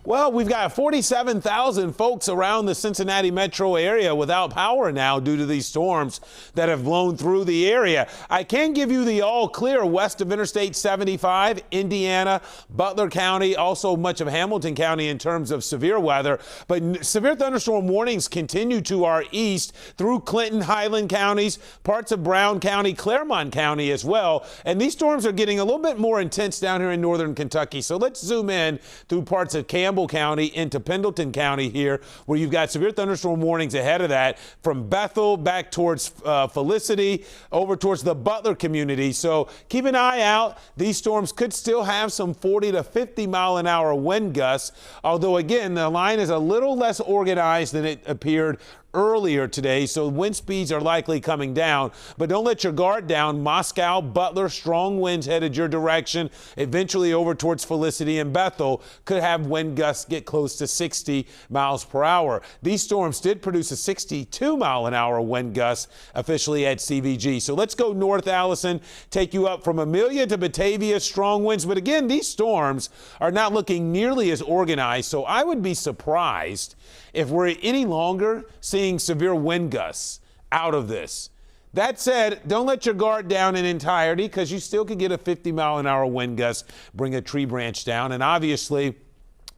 Well, we've got 47,000 folks around the Cincinnati metro area without power now due to these storms that have blown through the area. I can give you the all clear west of Interstate 75, Indiana, Butler County, also much of Hamilton County in terms of severe weather. But severe thunderstorm warnings continue to our east through Clinton, Highland counties, parts of Brown County, Claremont County as well. And these storms are getting a little bit more intense down here in northern Kentucky. So let's zoom in through parts of Campbell County into Pendleton County here, where you've got severe thunderstorm warnings ahead of that from Bethel back towards Felicity over towards the Butler community. So keep an eye out. These storms could still have some 40 to 50 mile an hour wind gusts, although again, the line is a little less organized than it appeared earlier today, so wind speeds are likely coming down. But don't let your guard down. Moscow, Butler, strong winds headed your direction, eventually over towards Felicity and Bethel. Could have wind gusts get close to 60 miles per hour. These storms did produce a 62 mile an hour wind gust officially at CVG. So let's go north, Allison, take you up from Amelia to Batavia, strong winds. But again, these storms are not looking nearly as organized, so I would be surprised if we're any longer seeing severe wind gusts out of this. That said, don't let your guard down in entirety, because you still could get a 50 mile an hour wind gust, bring a tree branch down. And obviously,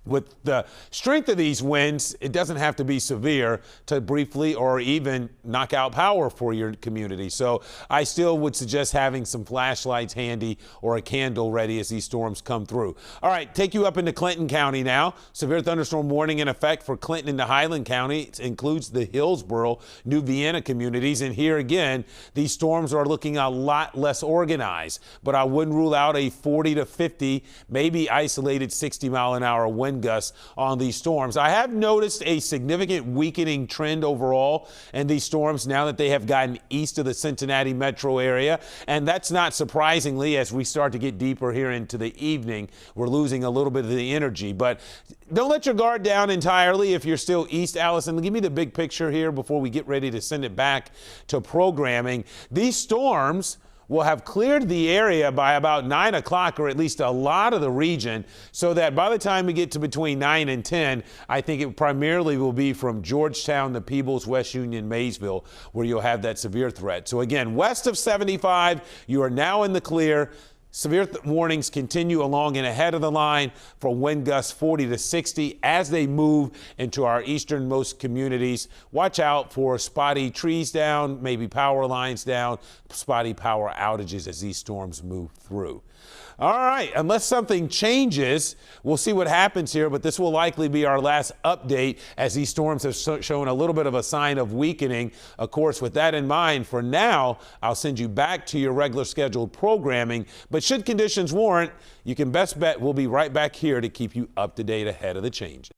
with the strength of these winds, it doesn't have to be severe to briefly or even knock out power for your community. So I still would suggest having some flashlights handy or a candle ready as these storms come through. All right, take you up into Clinton County now. Severe thunderstorm warning in effect for Clinton into Highland County. It includes the Hillsborough, New Vienna communities. And here again, these storms are looking a lot less organized, but I wouldn't rule out a 40 to 50, maybe isolated 60 mile an hour wind gusts on these storms. I have noticed a significant weakening trend overall in these storms now that they have gotten east of the Cincinnati metro area. And that's not surprisingly, as we start to get deeper here into the evening, we're losing a little bit of the energy. But don't let your guard down entirely if you're still east. Allison, give me the big picture here before we get ready to send it back to programming. These storms will have cleared the area by about 9 o'clock, or at least a lot of the region, so that by the time we get to between 9 and 10, I think it primarily will be from Georgetown to Peebles, West Union, Maysville, where you'll have that severe threat. So again, west of 75, you are now in the clear. Severe warnings continue along and ahead of the line for wind gusts 40 to 60 as they move into our easternmost communities. Watch out for spotty trees down, maybe power lines down, spotty power outages as these storms move through. All right, unless something changes, we'll see what happens here, but this will likely be our last update as these storms have shown a little bit of a sign of weakening. Of course, with that in mind, for now, I'll send you back to your regular scheduled programming, but should conditions warrant, you can best bet we'll be right back here to keep you up to date ahead of the changes.